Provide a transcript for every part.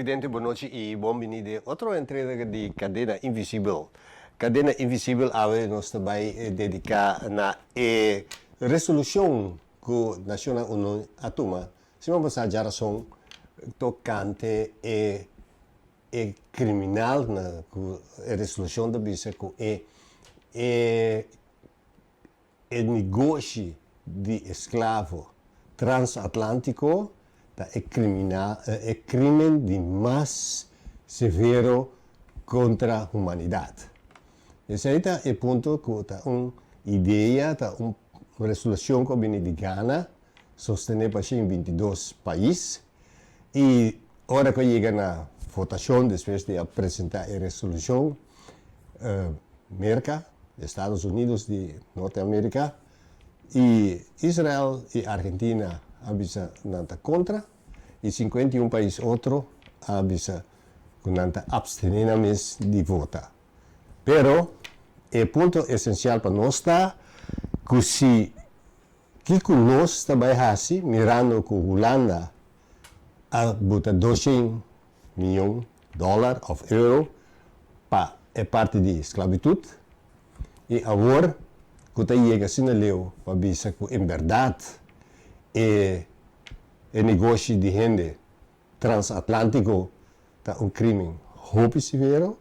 televidente, boa noite e bem-vindo a outra entrega de Cadena Invisível. Cadena Invisível, nós também dedicar na resolução que a Nacional União atoma, se vamos a geração tocante e criminal na resolução da bisa que é negócio de escravo transatlântico é crime de mais severo contra a humanidade. Esse é o ponto que uma ideia, uma resolução que vem de Ghana, sostenida em 22 países, e agora que chega na votação, depois de apresentar a resolução, América, Estados Unidos de Norte-América, e Israel e Argentina avisa nada contra, e 51 países outros avisa que nada abstenemos de votar. Pero, o ponto essencial para nós está que se que nós também assim, mirando que a Holanda a botar $200 milhões ou euro para a parte de esclavitud, e agora que está chegando assim na lei para dizer que em verdade o negócio de gente transatlântico é crime muito severo,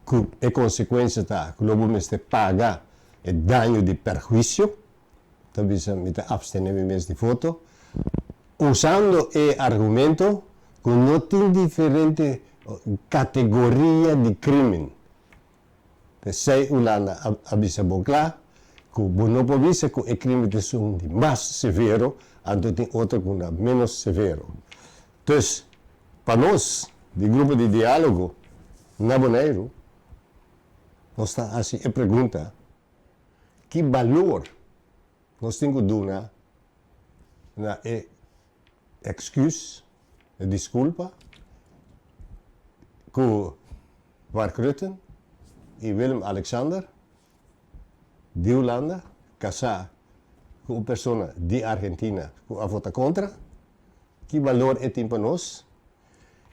que a consequência está que o governo paga o dano de perjuízo, também se abstener de voto, usando o argumento que não tem diferente categoria de crime. Se Holanda avisa bem claro que não pode dizer que o crime é mais severo, então tem outro que é menos severo. Então, para nós, do grupo de diálogo, na Bonaire, nós está assim a pergunta: que valor nós temos que dar na excuse, a desculpa, que Mark Rutte e Willem-Alexander de Holanda casar com uma pessoa de Argentina que a vota contra? Que valor é tem para nós?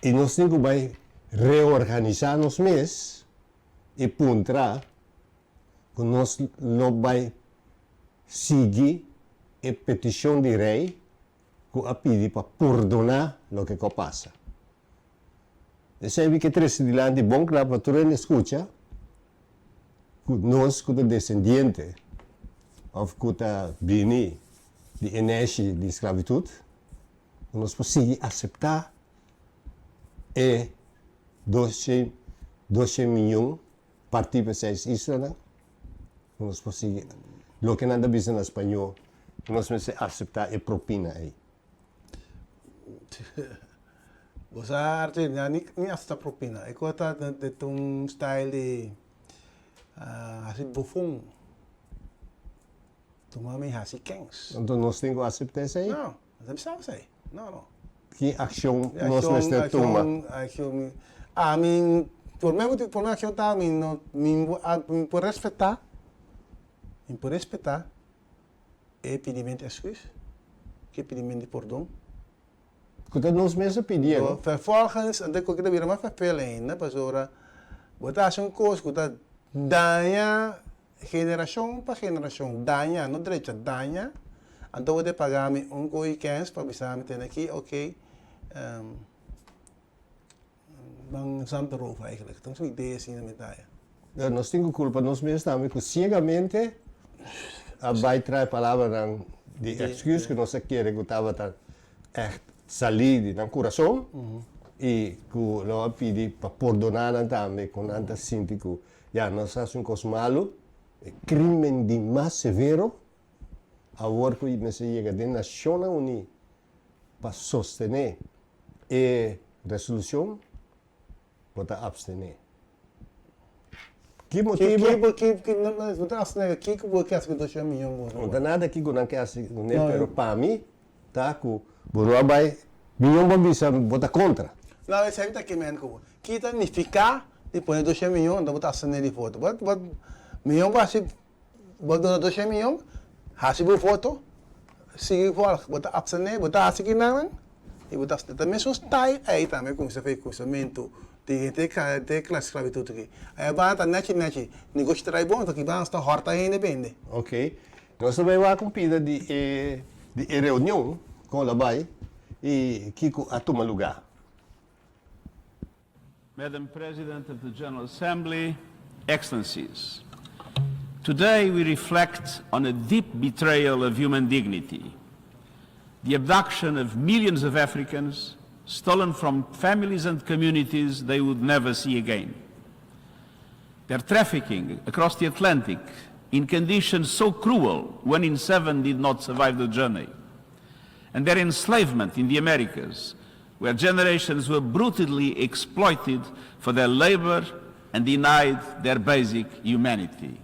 E nós temos que reorganizar nos mesmos e pontuar que nós não vai seguir a petição de rei que a pede para perdonar o que passa. E sabe que três de lá de bom claro para tu escuta que nós que descendentes ou que vini de energia de esclavitud, nós podemos aceitar e 200 milhões partir para 6 Israel, nós podemos o que nada bisa na espanhol, nós podemos aceitar a propina aí. Você arte nem esta propina. É coisa de um style de assim buffon. Tomar me assim kings. Então nós temos que aceitar isso aí? Não, não precisa sei. Não. Que ação nós temos tomar? Por mim ação tá, por respeitar, é pedimento de excuse, que pedimento de perdão. Que nós mesmos pedimos. Vervolgens, en dat kan ik er weer maar vervelen, pas ora. Wat as een koos, dat daña generação para generação, daña, no derecho, daña. Então vou pagar me coi cans para bisar me ter aqui, ok. Bang Santa Rosa eigenlijk. Então são ideias assim na medalha. Nós temos culpa nós mesmos também, que cegamente vai trazer palavras de excuse que nós queremos que estava echt salir do coração e que não pedi para perdonar também com tanta gente que já nós fazemos um coisa malo, crime de mais severo, agora que nós chega da Nacional Unida para sostener a resolução, para abstener. Que motivo? Que não assim que vou que as coisas chamam não tem nada que não quer assim, mas para mim tá que Buruabai, milhão de bisa votar contra. Não, esse aí tá que men como. Que significa depois de 200 milhões, não botar assim de foto. Milhão para se botar 200 milhões, hasibu foto, sige for botar absene, botar assim que não. E botar também só está aí também com esse conhecimento de classe esclavitud aqui. Aí bata nete negócio trai bom, que basta está horta aí independe. Ok. Nós também vamos cumprir de reunião com a Labai e que a toma lugar. Madam President of the General Assembly, Excellencies, today we reflect on a deep betrayal of human dignity, the abduction of millions of Africans, stolen from families and communities they would never see again. Their trafficking across the Atlantic in conditions so cruel, 1 in 7 did not survive the journey, and their enslavement in the Americas, where generations were brutally exploited for their labor and denied their basic humanity.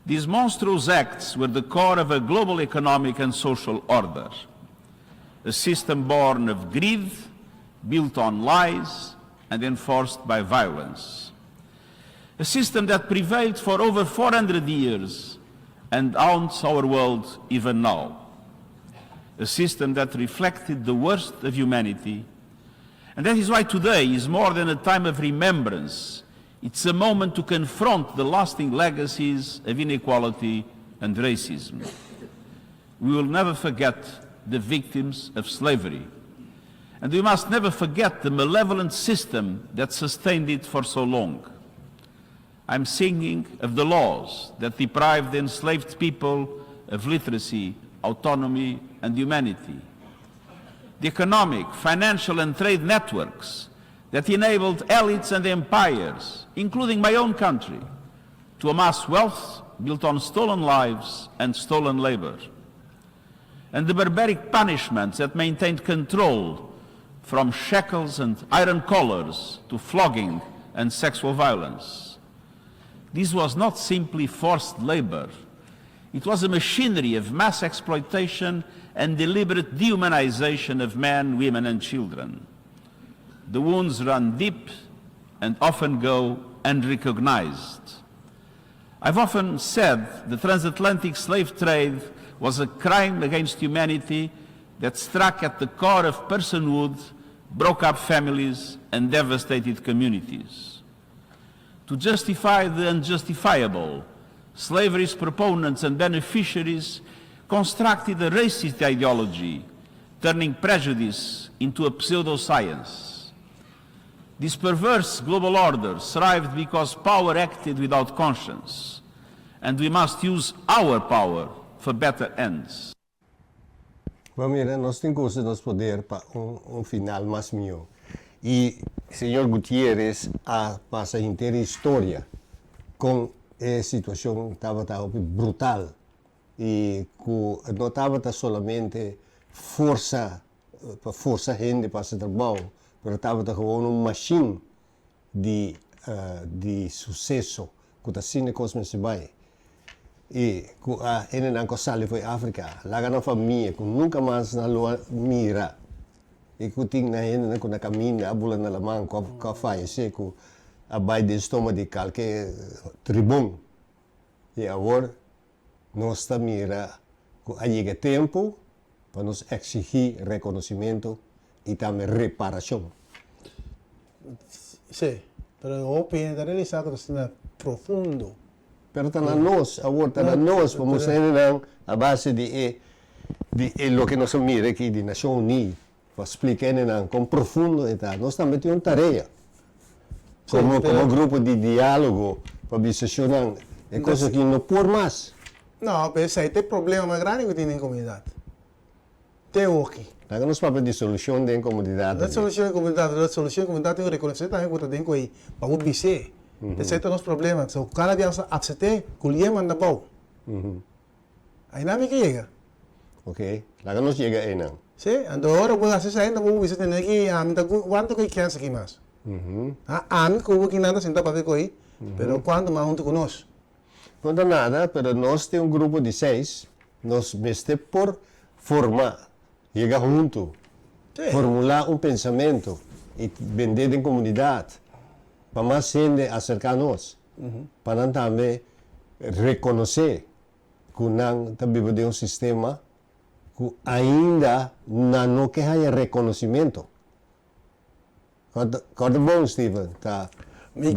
These monstrous acts were the core of a global economic and social order, a system born of greed, built on lies, and enforced by violence. A system that prevailed for over 400 years and haunts our world even now. A system that reflected the worst of humanity. And that is why today is more than a time of remembrance. It's a moment to confront the lasting legacies of inequality and racism. We will never forget the victims of slavery. And we must never forget the malevolent system that sustained it for so long. I'm singing of the laws that deprived the enslaved people of literacy, autonomy, and humanity. The economic, financial, and trade networks that enabled elites and empires, including my own country, to amass wealth built on stolen lives and stolen labor. And the barbaric punishments that maintained control, from shackles and iron collars to flogging and sexual violence. This was not simply forced labor. It was a machinery of mass exploitation and deliberate dehumanization of men, women, and children. The wounds run deep and often go unrecognized. I've often said the transatlantic slave trade was a crime against humanity that struck at the core of personhood, broke up families, and devastated communities. To justify the unjustifiable, slavery's proponents and beneficiaries constructed a racist ideology, turning prejudice into a pseudoscience. This perverse global order thrived because power acted without conscience, and we must use our power for better ends. Mira, nós temos nosso poder para final mais meu. E Senhor Gutierrez passa a inteira história com a situação estava brutal e que não estava somente força gente para se trabalho, mas estava como uma machine de sucesso que está sendo como se vai. E ele não sale foi África, lá na família, que nunca mais na lua mira. E que tinha na gente que na caminha, a bula na mão, que faz, que a bai de estômago de qualquer tribun. E agora, nós estamos mira que chega tempo para nos exigir reconhecimento e também reparação. Sim, mas eu opino que ele sabe que está profundo. Pero está na nós, agora está na nós, para mostrar a base de lo que nós mira aqui de Nação Unida, para explicar com profundo está. Nós também temos uma tarefa, como grupo de diálogo, para visitar é coisa que não por mais. Não, mas aí tem problema mais grande que tem na comunidade. Tem o que? Nós não falamos de solução da comunidade. A solução da comunidade tem que reconhecer também que tem que para o BC. Esse é o nosso problema. Se o cara vai aceitar, colher manda bom. Aí não é que chega. Ok, lá não chega aí não. Sim, então agora vou acessar ainda vou visitar aqui, a mim tá quanto que quer aqui mais. A mim que eu aqui nada sentar para ver com aí, pero quando mais junto conosco. Não dá nada, mas nós temos um grupo de 6, nós mestre por formar, chegar junto, formular pensamento e vender em comunidade, para mais gente acercar nós, para também reconhecer que não está vivendo um sistema que ainda não que há reconhecimento. Corta bom, Steven, tá? Sim,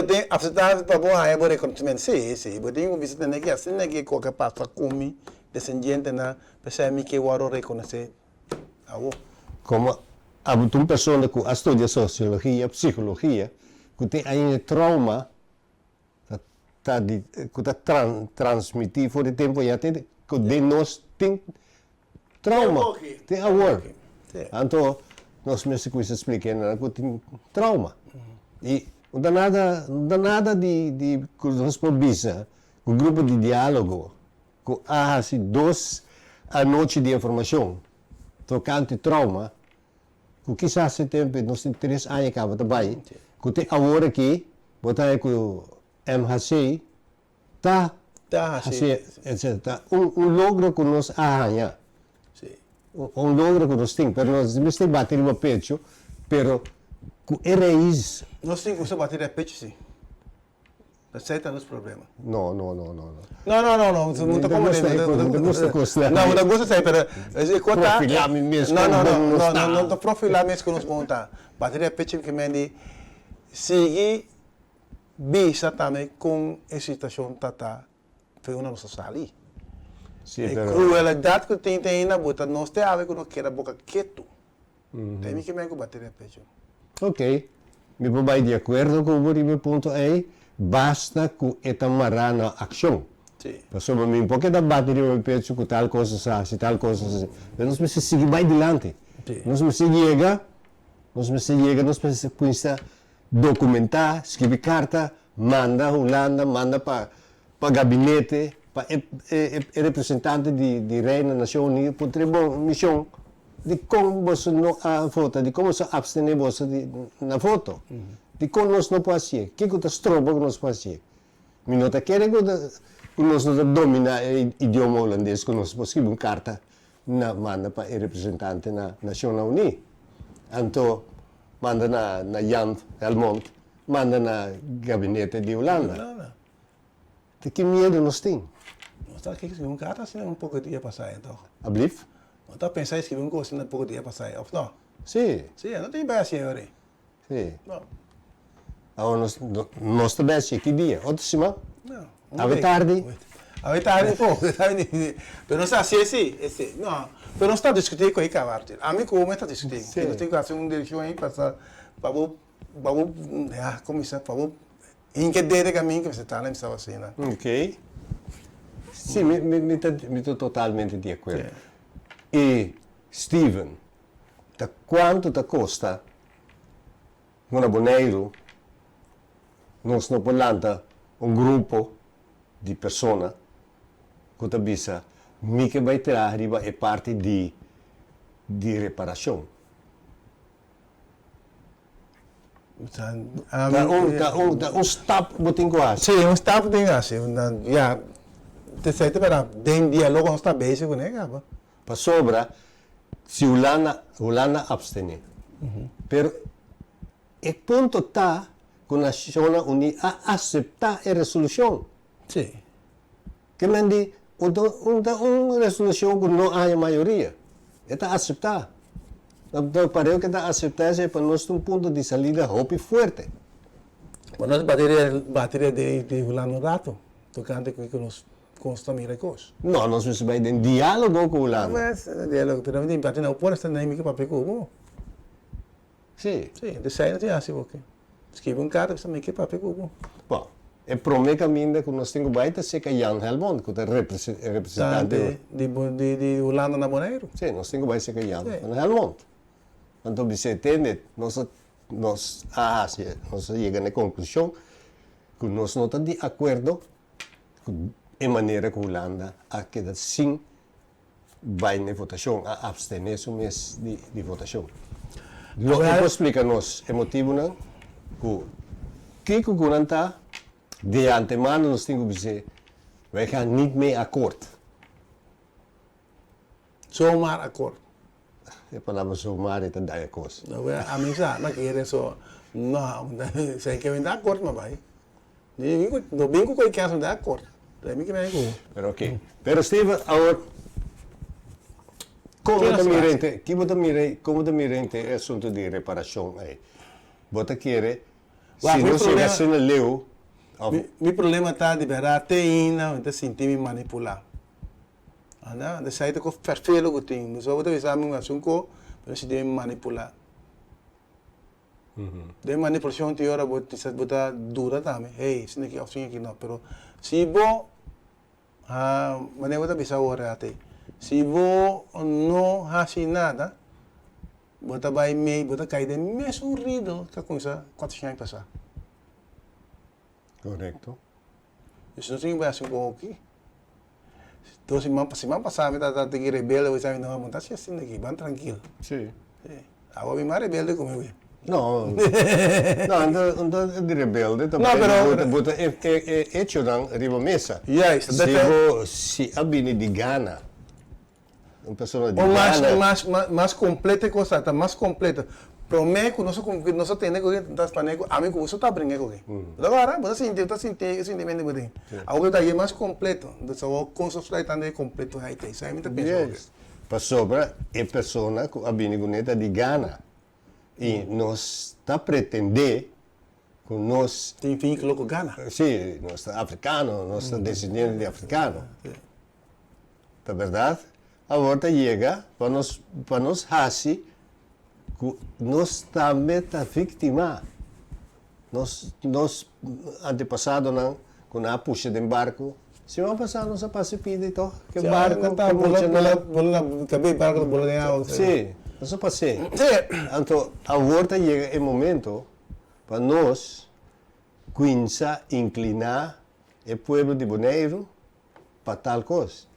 tem absolutamente para bom aí reconhecimento. Sim, mas tem um visita aqui, assim que qualquer passa come descendente na pessoa que eu vou reconhecer. Como uma pessoa que estuda sociologia, psicologia, que tem ainda trauma, que está transmitido por o tempo, já tem que de nós tem trauma, tem amor. Então, nós mesmos explicamos que tem trauma. E não dá nada de que nós podemos um grupo de diálogo, que há assim, 2 noites de informação, tocante trauma, que quizás esse tempo, nós temos 3 anos que acaba também, que tem agora aqui, botar que o MHC, etc. Logro que nós arranha. Logro que nós temos, mas nós temos que bater no peito, mas que raiz. Nós temos que bater no peito, sim. Aceita os problemas. Não. Não, não está como Não, não gosta de sair, profilar mesmo. Não está profilar mesmo que nós montar. Bater no peito que me diz, seguir bisa também com a situação tata foi uma nossa sali. Sim, a crueldade que tem ainda bota nós tem a ver com que era boca quieto. Tem que me bater no peito. Ok, me vou de acordo com o meu ponto é basta que esta marana ação. Sim. Pessoal, me porque da bater no peito com tal coisa assim, tal coisa assim. Nós precisamos seguir mais adiante. Nós precisamos documentar, escrever carta, manda Holanda, manda para gabinete, para representante de Reina Nação Unida, para ter uma missão de como você não a foto, de como você abstém você na foto, de como nós não podemos fazer, que que está que nós podemos fazer. Me nota que nós não domina o idioma holandês, que nós podemos escrever uma carta, manda para o representante da Nação Unida. Então, manda na Jan Helmond, manda na gabinete de Holanda. De que medo nós temos? Nós estamos aqui escrevendo carta assim um pouco de dia passar então. Ablif? Nós estamos pensando em escrever um coisa assim um pouco de dia passar. Não? Sim. Sim, não tem bem assim agora. Sim. Não. Agora nós também aqui dia. Outra semana? Não. À tarde? À tarde, pô. Mas não está assim, não. Mas não está discutindo com ele, cara. A mim como está discutindo. Nós temos que fazer uma direção aí para começar, para entender o caminho que você está na missa vacina. Ok. Sim, me estou totalmente de acordo. E, Steven, quanto custa um aboneiro, nós não podemos grupo de pessoas que está que vai ter arriba é parte de reparação. Um stop botem quase. Sim, um stop tem assim, já te sei para dentro diálogo não está bem com ele, cara. Para sobra, se Holanda abstém. Pero o ponto está que a Nação Unida a aceitar a resolução. Sim. Que me diz, uma resolução que não há maioria. Está a aceitar. Então, parece que está a aceitar para nós um ponto de saída rápido e forte. Mas nós bateria de Holanda no rato, tocante com nós constamir recursos. Não, nós precisamos de diálogo com Holanda. Mas, diálogo, pero não tem bater não pode estar nem que papel como. Sim. Sim, de sair não tem assim, porque escreve um cara, também que papel como. Bom, é para mim caminho que nós temos que ser que Jan Helmond, que é representante de Holanda na Bonaire. Sim, nós temos que ser que Jan Helmond. Então, você entende, nós chegamos à conclusão que nós não estamos de acordo com a maneira que a Holanda a quedar sim vai na votação, a abstener-se mês de votação. Eu vou explicar-nos o motivo, não? Que o Holanda está, de antemano, nós temos que dizer, wij gaan niet mee akkoord. Zomaar akkoord. A palavra somar é também a coisa. A mim já, não quero só, não, sei que eu ainda acordo, mas vai. No bingo com o que eu ainda acordo. Para mim que não é igual. Pero ok. Pero Steven, agora, como também é assunto de reparação aí. Bota querer, Ué, se meu não problema- chega sendo leu, Meu problema está de verdade teína, então sentir me manipular. Anda, de sair com perfeito que tem, mas eu vou avisar me assunto, mas se deve manipular. De manipulação tem hora bota dura também. Hey, se não que opção aqui não, pero se vou mas eu vou avisar agora até. Se vou não fazer nada, bota vai me, bota cair de mesmo rido que a coisa 4 anos passar. correto? Isso não tem assim com aqui. Então, se man passar, me tá que rebelde, eu sabe não, montar assim aqui, bem tranquilo. Sim. Agora me mais rebelde como eu. Não, ando de rebelde também. Não, pero- Bota hecho dan riba mesa. Yes, Se abini de Ghana, uma pessoa de o Ghana, mais completa coisa, tá mais completa. Para mim, que nós temos que tentar fazer, a mim que você está brincando com ele. Agora, você está sentindo bem. Agora está aí mais completo. Então, o conceito está aí completo aí. Isso aí me está pensando. yes. Para sobra, é pessoa que abini guneta de Ghana. E nós está pretender que nós, Tem fim que louco gana. sim, nós está africano, nós está descendente de africano. Tá verdade? Agora chega para nós fazer que nós também está vítima. Nós antepassado não, quando a puxa de barco, se não passar nós passa pide então que barco que puxa na, Acabei barco bola ganhar. sim, nós passei. Sim. Então agora chega o momento para nós começar a inclinar o povo de Bonaire para tal coisa.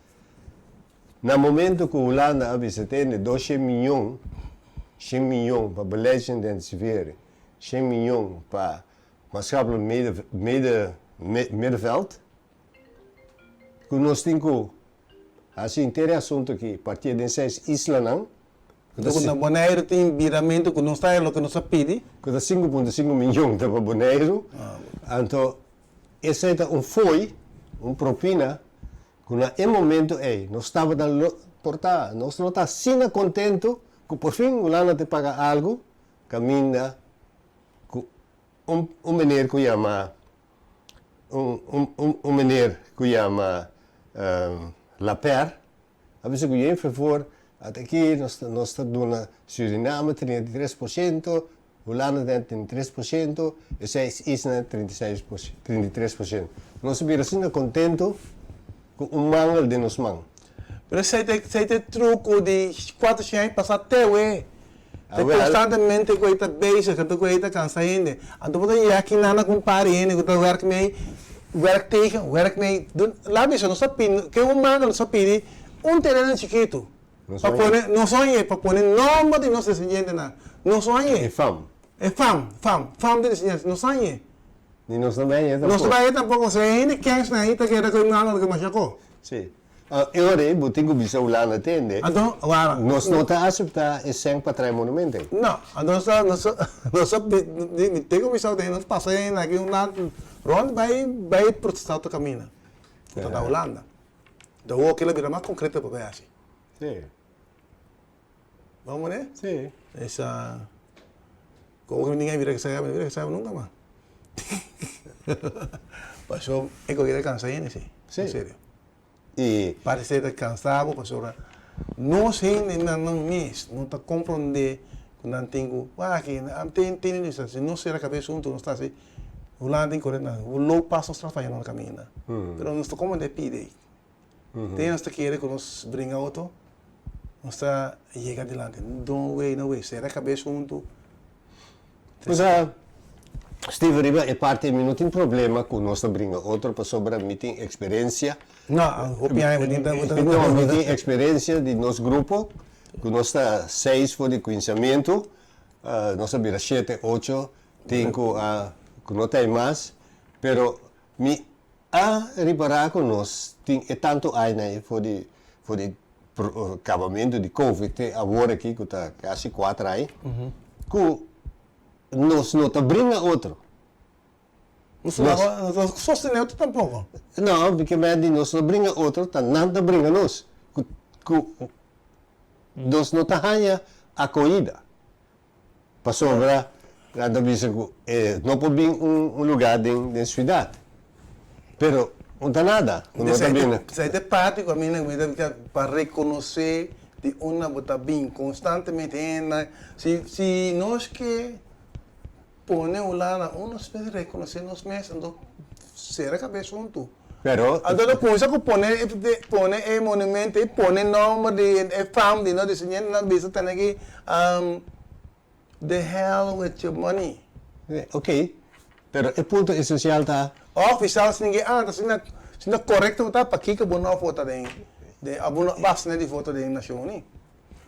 No momento que a Holanda tem 12 milhões, 100 milhões para beleza intensifieren, 100 miljoen para maatschappelijk middenveld. Nós temos assim interessante aqui, partir de 6 islas não. Então, na Bonaire tem viramento que não está o que não se pede. Que dá 5,5 milhões para Bonaire. Então, esse é foi propina que no momento nós estava dando portar, nós não está assim contento que por fim o Holanda te paga algo, caminha meneer que chama meneer que chama Laper, a vezes que em favor até aqui nós estamos dando Suriname 33%, Holanda tem 33%, e 6 islas 33%. Nós estamos assim contento com o mangel de nos mãos. Pero esse é truco de 4 anos passar até o constantemente com esta base, com esta cansaída. Então, você ia aqui nada compare, que werk mee, werk tegen, werk mee. Lá mesmo, não sabe, que um manga não sabe, terreno chiquito. Não sonhe, para pôr nome de nossa descendente, não sonhe. É fam. É fam de descendente, não sonhe. E nós também é Nós também tampouco, se ainda quer na ita que era com nada que machacou. Sim. Agora, eu tenho que ver o Holanda atende. Então, agora, Nós não está a aceitar esse patrimônio monumento. não, nós tem que ver nós passamos aqui lado, onde vai protestar o caminho. Então, da Holanda. Então, aquilo vira mais concreto para ver assim. Sim. Vamos, né? Sim. Essa... Como ninguém vira que sabe nunca mais. Passou, é que eu queria cansar ainda, sim. Sim. Sério. E Parece estar cansado, passou. Não sei, não está compreendendo que não tenho. Aqui, tem isso, se não será cabeça junto, não está assim. O lado tem correto, o louco passa os trabalhos no caminho. Mas não está como de pedir. Tem esta querer que nós brinca outro, não está chega adiante. Não way, será cabeça junto. Mas Steve Riba é parte de não tem problema com nós brinca outra pessoa para mim tem experiência. Não, o piano é Não, tem experiência de nosso grupo, que nós está 6 for de conhecimento, nós vira 7, 8, 5, que não tem mais, pero me a reparar com nós tem é tanto anos for de acabamento de Covid, agora aqui que está quase 4 anos, que nós não está brinca outro. Não sosteneu tampouco. Não, porque nós não brinca outro, tá nada brinca nós. Dos no tahanya acolhida. Para sobra, nada bisa não pode vir lugar de cidade. Pero não está nada. Não está bem. Sai de parte com a minha para reconhecer de uma bota bem constantemente se nós que pone lá na nós pode reconhecer nós mesmos então será cabeça junto. Pero Então coisa que pone é monumento e pone nome de fama de nós desenhando na bisa tem aqui the hell with your money. ok. Pero o ponto essencial está Oficial se ninguém se não correto tá para que boa foto de abono bastante de foto de nação ni.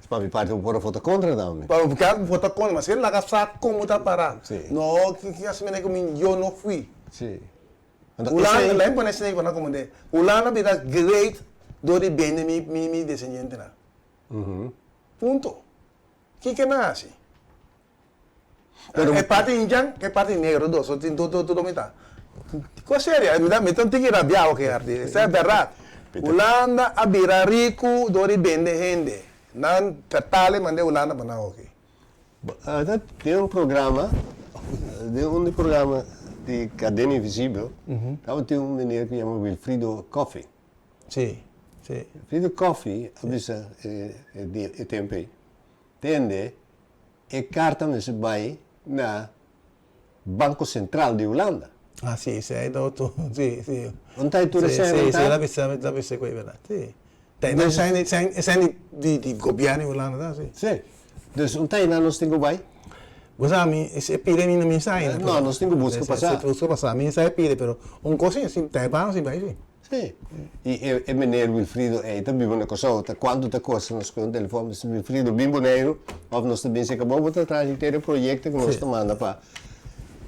para mi parte por foto contra também. Para buscar foto com mas ele lá sabe como tá para. Sim. No que assim me como eu não fui. Sim. Ulana lembra nesse nem para como de. Ulana vida great do de bem mi desenhante lá. Ponto. Que nasce? Pero É parte indian, que parte negro do, só tem tudo metade. Coisa séria, me estão tendo que rabiar o que arte. Isso é verdade. Holanda abira rico do de vende gente. Não petale mande Holanda para não ok. Tem programa, de Cadena Invisível, tem menino que chama Wilfrido Coffee. Sim, sim. Wilfrido Coffee, avisa de tempo, tende e carta nesse vai na Banco Central de Holanda. Ah, sim, sim, é doutor. Sim, sim. Onde está tu recebe? Sim, sim, la vista com ele, sim. Tem, não sai de governo Holanda, tá, sim. Sim. Dus onde está nós temos vai? Você a mim, esse pide minha mensagem. Não, nós temos busca passar. Busca passar, mensagem pide, pero coisa assim, tem para assim vai, sim. Sim. E meneer Wilfrido, também uma coisa outra, quando te costa nos com o telefone, Wilfrido, bem boneiro, ou nós também se acabou de trazer o projeto que nós manda para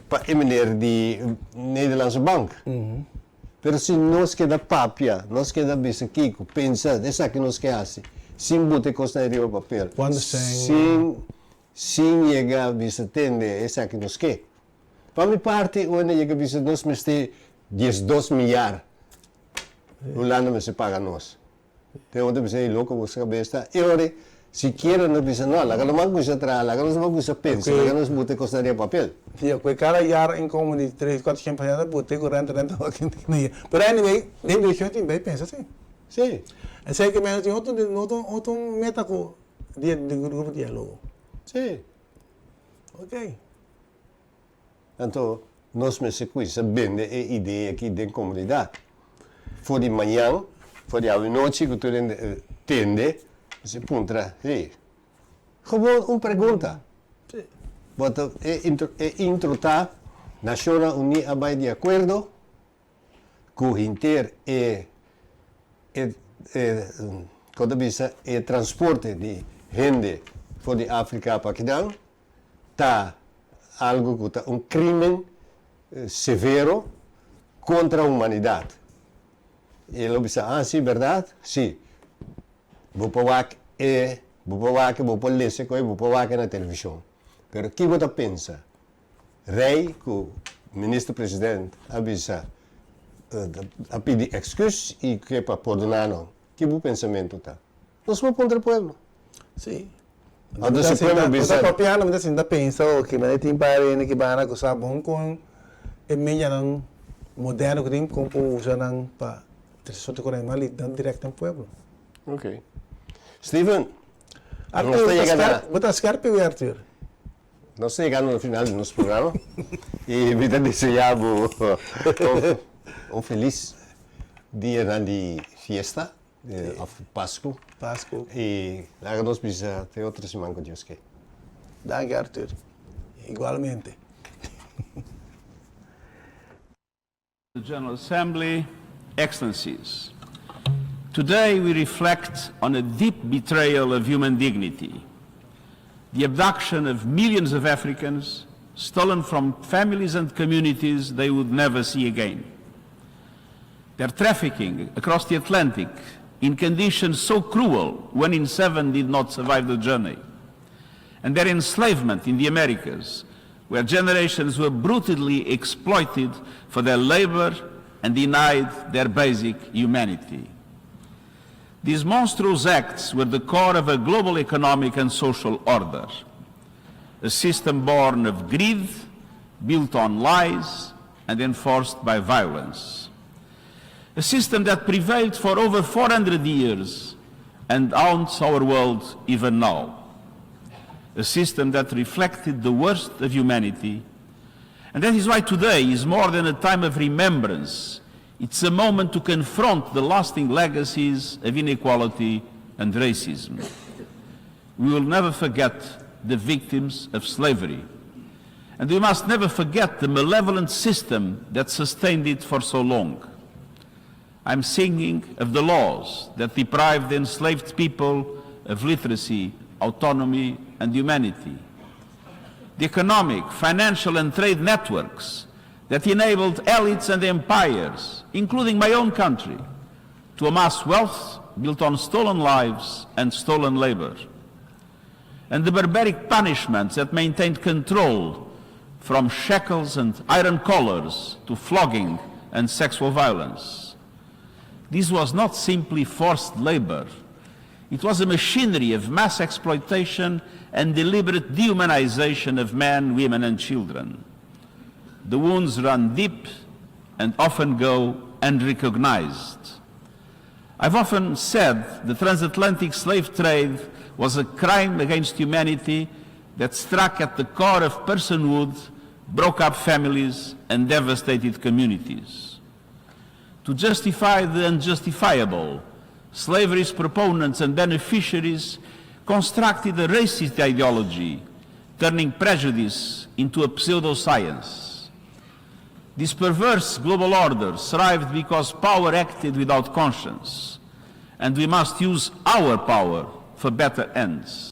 a meneer de Nederlandse Bank. Pero se nós queda papia, nós queda bisa Kiko, pensa, essa que nós quer assim, sem botar costa de papel, Quando sem chegar bisa tende, essa que nós quer. Para minha parte, onde chega bisa nós me ter 12 milhares. Holanda me se paga nós. Tem onde você é louco, você cabeça. E ora, se queira não precisa não, lá não vai coisa atrás, lá não vai coisa pensa, lá não bote costaria papel. Sim, porque cada jaar em como de 3, 4 campanhas bote com renta aqui nem. Pero anyway, nem deixou tem bem pensa assim. Sim. É sei que menos tem outro meta com de grupo de diálogo. Sim. Ok. Então, nós me se coisa vende a ideia aqui da comunidade. Voor die manhã, voor die noite que tu tende, se puntra, gewoon uma pergunta. Bota introtar, Nações Unidas vai de acordo com inter quando bisa transporte de gente voor de África para Paquistão, tá algo que tá crime severo contra a humanidade. E ele disse, sim, verdade? Sim. Vou pôr lesse, vou pôr na televisão. Mas o que você pensa? Rei, que o ministro-presidente avisa a pedir excuse e que é para perdonar, não. Que bom pensamento está? Nós vamos contra o povo. Sim. Você copiando, mas assim, pensa que mas tem para que vai na coisa bom com é melhor moderno que tem com usa não para só te correr mal direto no povo. Ok. Steven, Botar scarpe e Arthur. nós estamos chegando no final do nosso programa e me desejamos feliz dia de fiesta, de Páscoa. Páscoa. E lá nós precisamos ter outra semana com Deus. Danke, Arthur. Igualmente. The General Assembly, Excellencies, today we reflect on a deep betrayal of human dignity, the abduction of millions of Africans, stolen from families and communities they would never see again. Their trafficking across the Atlantic in conditions so cruel, 1 in 7 did not survive the journey, and their enslavement in the Americas, where generations were brutally exploited for their labor and denied their basic humanity. These monstrous acts were the core of a global economic and social order, a system born of greed, built on lies, and enforced by violence. A system that prevailed for over 400 years and haunts our world even now. A system that reflected the worst of humanity. And that is why today is more than a time of remembrance. It's a moment to confront the lasting legacies of inequality and racism. We will never forget the victims of slavery. And we must never forget the malevolent system that sustained it for so long. I'm singing of the laws that deprived enslaved people of literacy, autonomy, and humanity. The economic, financial, and trade networks that enabled elites and empires, including my own country, to amass wealth built on stolen lives and stolen labor. And the barbaric punishments that maintained control, from shackles and iron collars to flogging and sexual violence. This was not simply forced labor. It was a machinery of mass exploitation and deliberate dehumanization of men, women, and children. The wounds run deep and often go unrecognized. I've often said the transatlantic slave trade was a crime against humanity that struck at the core of personhood, broke up families, and devastated communities. To justify the unjustifiable, slavery's proponents and beneficiaries constructed a racist ideology, turning prejudice into a pseudoscience. This perverse global order thrived because power acted without conscience, and we must use our power for better ends.